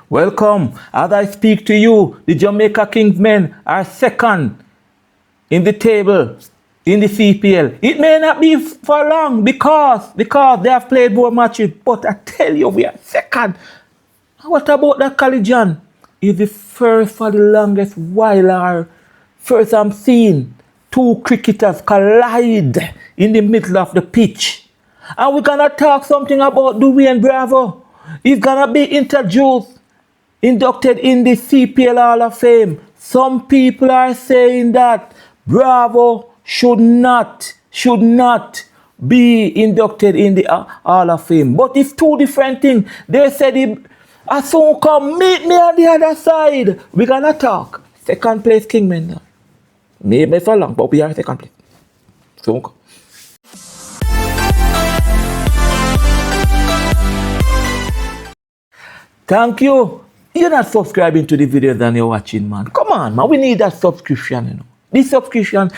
Welcome. As I speak to you, the Jamaica Kingsmen are second in the table in the CPL. It may not be for long because they have played more matches, but I tell you, we are second. What about that collision? Is the first for the longest while, or first I'm seeing two cricketers collide in the middle of the pitch. And we're gonna talk something about Dwayne Bravo. He's gonna be inducted in the CPL Hall of Fame. Some people are saying that Bravo should not be inducted in the Hall of Fame. But it's two different things. They said, I soon come meet me on the other side. We're gonna talk. Second place Kingmen. Maybe for long, but we are second place. Soon come. Thank you. You're not subscribing to the videos and you're watching, man. Come on, man. We need that subscription, you know. This subscription,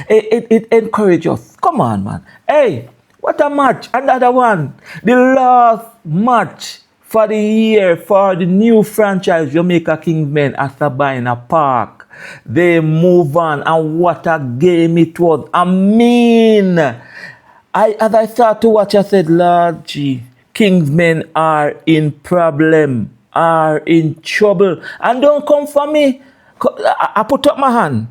it encourages us. Come on, man. Hey, what a match. Another one. The last match for the year for the new franchise, Jamaica Kingsmen at Sabina Park. They move on, and what a game it was. I mean, as I started to watch, I said, Lord G, Kingsmen are in problem, are in trouble. And don't come for me. I put up my hand.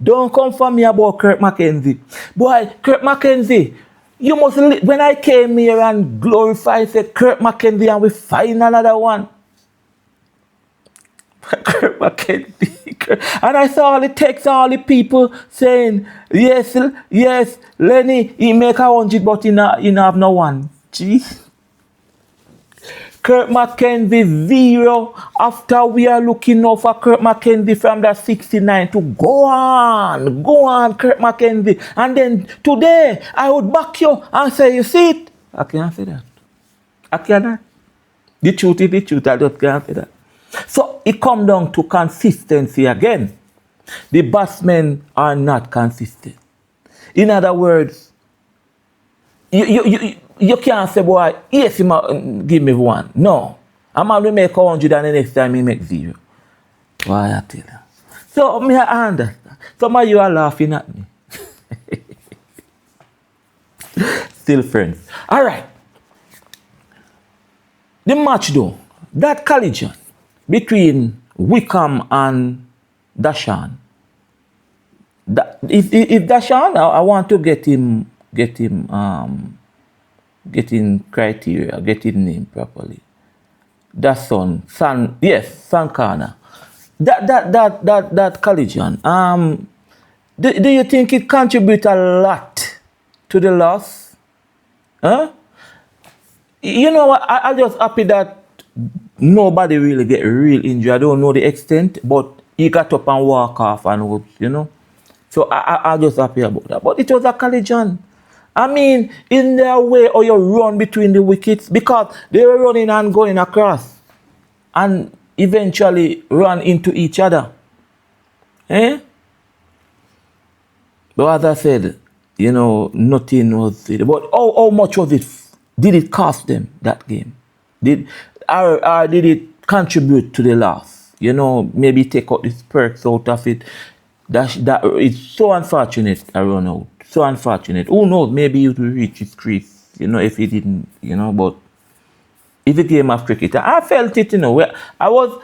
Don't come for me about Kirk McKenzie. Boy, Kirk McKenzie, you must, when I came here and glorified, said Kirk McKenzie, and we find another one. Kirk McKenzie. And I saw all the texts, all the people saying, yes, Lenny, he make 100, but he have no one. Jeez. Kirk McKenzie 0 after we are looking out for Kirk McKenzie from that 69 to go on, Kirk McKenzie. And then today, I would back you and say, you see it? I can't say that. I cannot. The truth is the truth, I just can't say that. So it comes down to consistency again. The batsmen are not consistent. In other words, you can't say, boy, yes, give me one. No. I'm going to make 100 and the next time he make 0. Why I tell you? So, I understand. Some of you are laughing at me. Still friends. All right. The match though, that collision between Wickham and Dashan. If Dashan, I want to get him getting criteria, getting name properly. That's Sankana. That collision. Do you think it contributes a lot to the loss? Huh? You know what? I'm just happy that nobody really get real injured. I don't know the extent, but he got up and walk off and you know. So I'm just happy about that. But it was a collision. I mean, in their way, or you run between the wickets, because they were running and going across and eventually run into each other. Eh? But as I said, you know, nothing was it. But how much was it? Did it cost them that game? Did it contribute to the loss? You know, maybe take out the perks out of it. That it's so unfortunate, I run out. So unfortunate. Who knows? Maybe it will reach its crease, you know, if he didn't, you know. But it's a game of cricket. I felt it, you know. When I was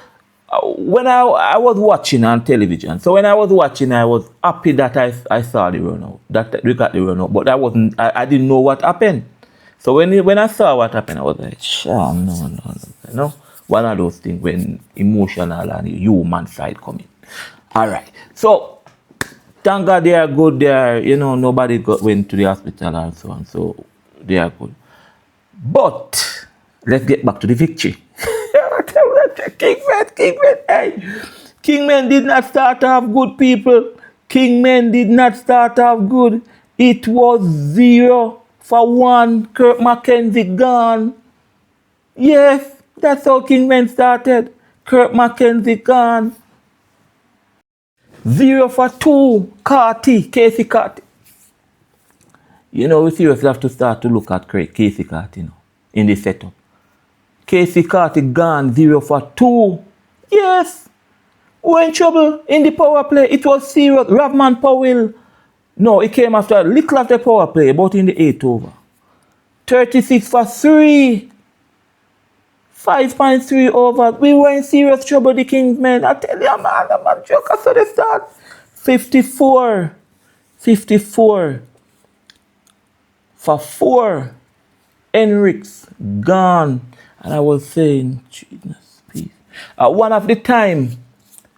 watching on television. So when I was watching, I was happy that I saw the run out, that we got the run out. But I didn't know what happened. So when I saw what happened, I was like, no. You know, one of those things when emotional and human side come in. All right. So thank God they are good. They are, you know, nobody went to the hospital and so on. So they are good. But let's get back to the victory. Kingmen, hey. Kingmen did not start off good, people. Kingmen did not start off good. It was 0 for 1. Kirk McKenzie gone. Yes, that's how Kingmen started. Kirk McKenzie gone. 0 for 2. Casey Carty. You know, we seriously have to start to look at Casey Carty, you know, in the setup. Casey Carty gone 0 for 2. Yes. We were in trouble in the power play. It was serious. Ravman Powell. No, it came after little after power play, but in the 8th over. 36 for 3. 5.3 over. We were in serious trouble, the Kingsmen. I tell you, man, I'm a joke. I saw the start. 54. 54 for 4. Henricks gone. And I was saying, Jesus, please. One of the time,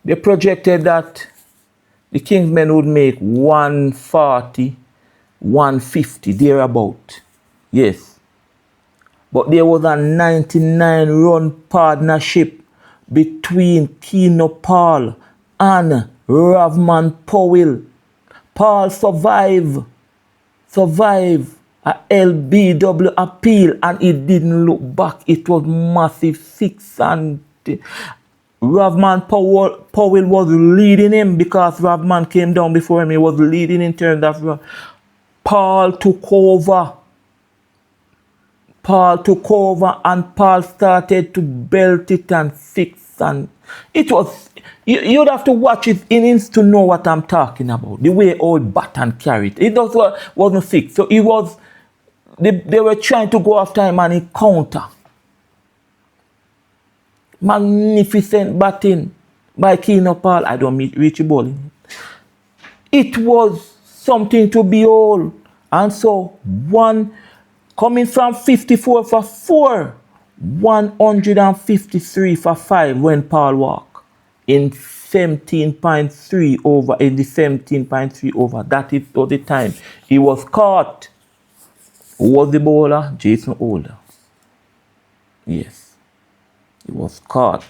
they projected that the Kingsmen would make 140, 150, thereabout. Yes. But there was a 99-run partnership between Keemo Paul and Ravman Powell. Paul survived a LBW appeal, and it didn't look back. It was massive 6 and Ravman Powell was leading him because Ravman came down before him. He was leading in terms of Paul took over. And Paul started to belt it and fix, and it was, you'd have to watch his innings to know what I'm talking about. The way old bat and carried it wasn't fixed. So they were trying to go after him and he counter. Magnificent batting by Keemo Paul. I don't reach the ball. It was something to behold. And so coming from 54 for 4, 153 for 5 when Paul walked in 17.3 over, in the 17.3 over. That is all the time. He was caught. Who was the bowler? Jason Holder. Yes. He was caught.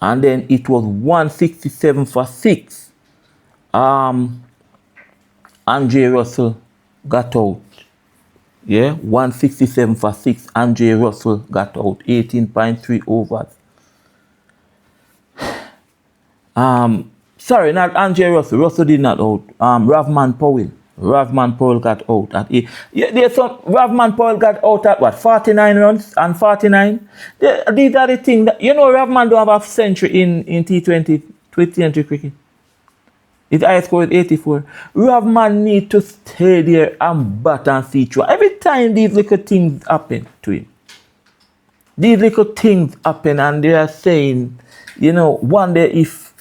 And then it was 167 for 6. Andre Russell got out. Yeah, 167 for 6. Andre Russell got out. 18.3 overs. Sorry, not Andre Russell. Russell did not out. Ravman Powell. Ravman Powell got out at 8. Yeah, Ravman Powell got out at what? 49 runs and 49. These are the things that, Ravman don't have a century in T20 20th cricket. His highest score is 84. Ravman need to stay there and bat and see through. Every time these little things happen to him. These little things happen and they are saying, wonder if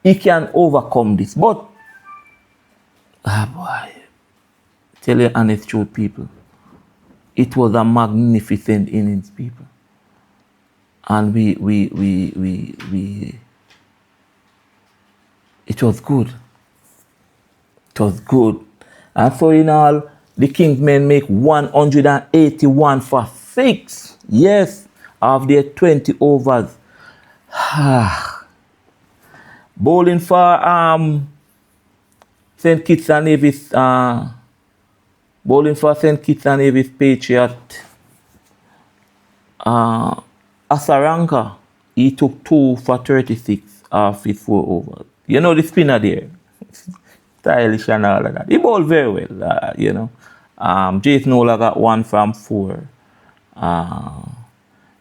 he can overcome this. But boy, tell you honest truth, people. It was a magnificent innings, people. And it was good. It was good. And so in all, the Kingsmen make 181 for 6. Yes, of their 20 overs. Bowling for St. Kitts and Nevis, bowling for St. Kitts and Nevis Patriot, Asaranka, he took 2 for 36 off his 4 overs. The spinner there, stylish and all of that. He bowled very well, Jason Ola got 1 from 4.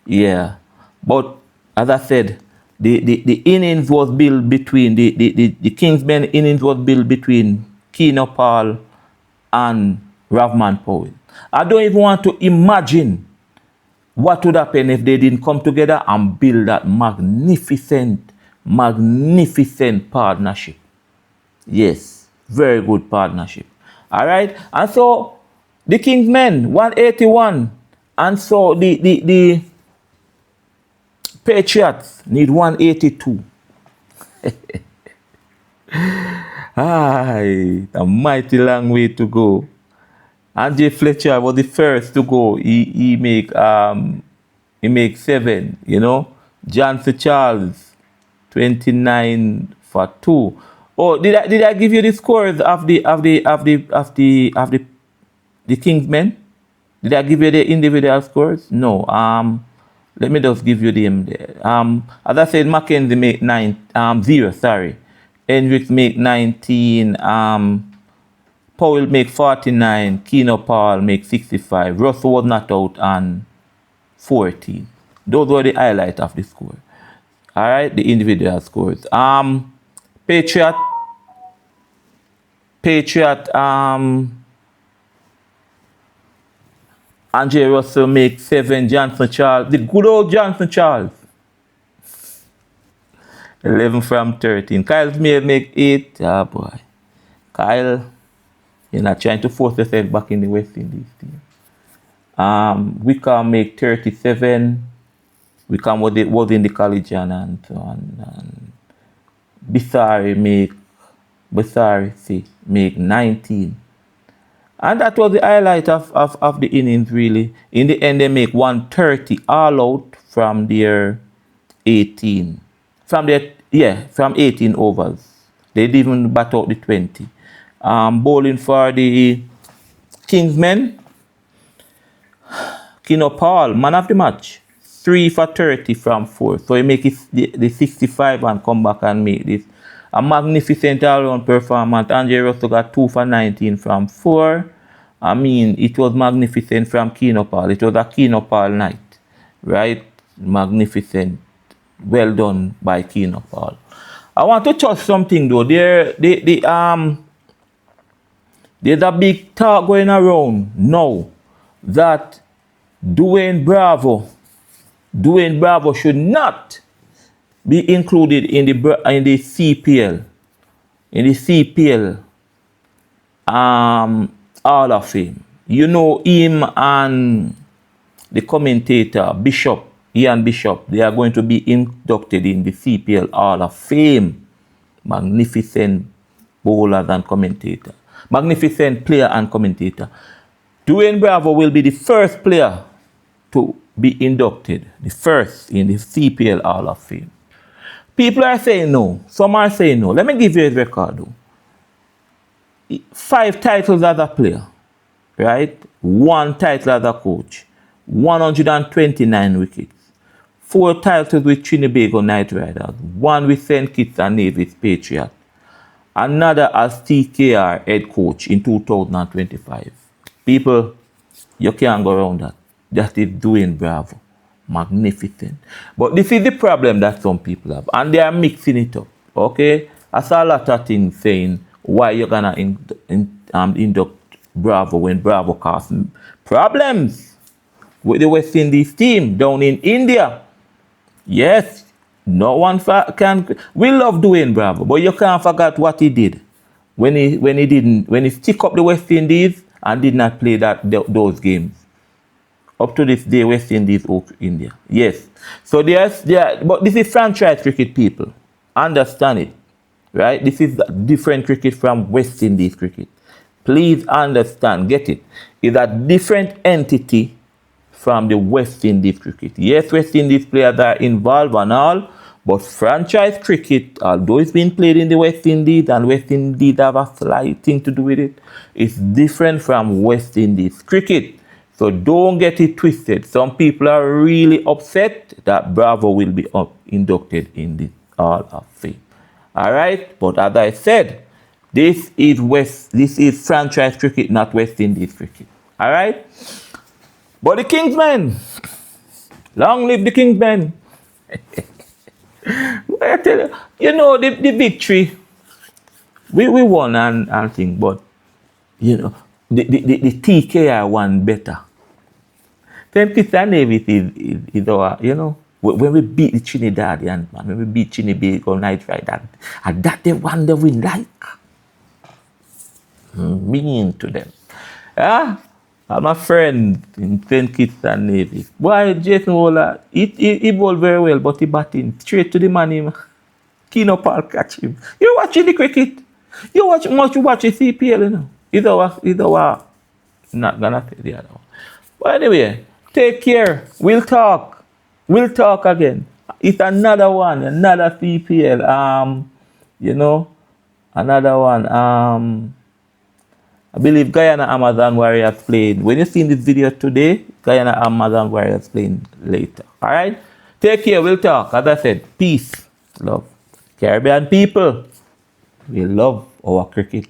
Yeah, but as I said, the innings was built between the Kingsmen innings was built between Keemo Paul and Ravman Powell. I don't even want to imagine what would happen if they didn't come together and build that magnificent partnership. Yes, very good partnership. All right, and so the Kingsmen 181, and so the Patriots need 182. A mighty long way to go. Andre Fletcher was the first to go. He make 7. Johnson Charles 29 for 2. Oh, did I give you the scores of the Kingsmen? Did I give you the individual scores? No. Let me just give you them there. As I said, Mackenzie make 0. Sorry, Hendricks make 19. Powell make 49. Keemo Paul make 65. Russell was not out on 14. Those were the highlight of the score. All right, the individual scores. Patriot, Andre Russell make 7, Johnson Charles, the good old Johnson Charles, 11 from 13. Kyle Smith make 8. Ah, boy. Kyle, you're not trying to force yourself back in the West Indies team. Wickham make 37. Wickham was in the college and so on. And Bisari make 19. And that was the highlight of the innings, really. In the end, they make 130 all out from their 18. From 18 overs. They didn't even bat out the 20. Bowling for the Kingsmen, Keemo Paul, man of the match. 3 for 30 from 4. So he make it the 65 and come back and make this. A magnificent all-round performance. Andre Russell got 2 for 19 from 4. I mean, it was magnificent from Keemo Paul. It was a Keemo Paul night, right? Magnificent. Well done by Keemo Paul. I want to touch something though. There's a big talk going around now that Dwayne Bravo should not be included in the CPL, Hall of Fame. You know him and the commentator Ian Bishop, they are going to be inducted in the CPL Hall of Fame. Magnificent bowlers and commentator. Magnificent player and commentator. Dwayne Bravo will be the first player to be inducted, the first in the CPL Hall of Fame. People are saying no. Some are saying no. Let me give you a record though. 5 titles as a player, right? 1 title as a coach. 129 wickets. 4 titles with Trinidad Knight Riders. 1 with St. Kitts and Nevis Patriots. Another as TKR head coach in 2025. People, you can't go around that. That is Dwayne Bravo. Magnificent. But this is the problem that some people have. And they are mixing it up. Okay? I saw a lot of things saying why you're going to induct Bravo when Bravo caused problems with the West Indies team down in India. Yes, no one can. We love Dwayne Bravo, but you can't forget what he did when he stick up the West Indies and did not play those games. Up to this day, West Indies owe India. Yes. So but this is franchise cricket, people. Understand it, right? This is different cricket from West Indies cricket. Please understand, get it. It's a different entity from the West Indies cricket. Yes, West Indies players are involved and all, but franchise cricket, although it's been played in the West Indies and West Indies have a slight thing to do with it, it's different from West Indies cricket. So don't get it twisted. Some people are really upset that Bravo will be inducted in the Hall of Fame. All right, but as I said, this is franchise cricket, not West Indies cricket. All right. But the Kingsmen, long live the Kingsmen. I tell you, the victory, we won and thing, but the TKR won better. St. Kitts and Nevis is our, when we beat the Trinidadians, man, when we beat Trinidad Knight Riders, and that the one that we like. Mean to them. Yeah? I'm a friend in St. Kitts and Nevis. Boy, Jason Waller, he bowled very well, but he batting straight to the money. Keemo Paul catch him. You watching the cricket? You watch the CPL, Either not gonna say the other one. But anyway, take care. We'll talk. We'll talk again. It's another one, another CPL. Another one. I believe Guyana Amazon Warriors playing. When you see this video today, Guyana Amazon Warriors playing later. Alright? Take care. We'll talk. As I said, peace, love. Caribbean people, we love our cricket.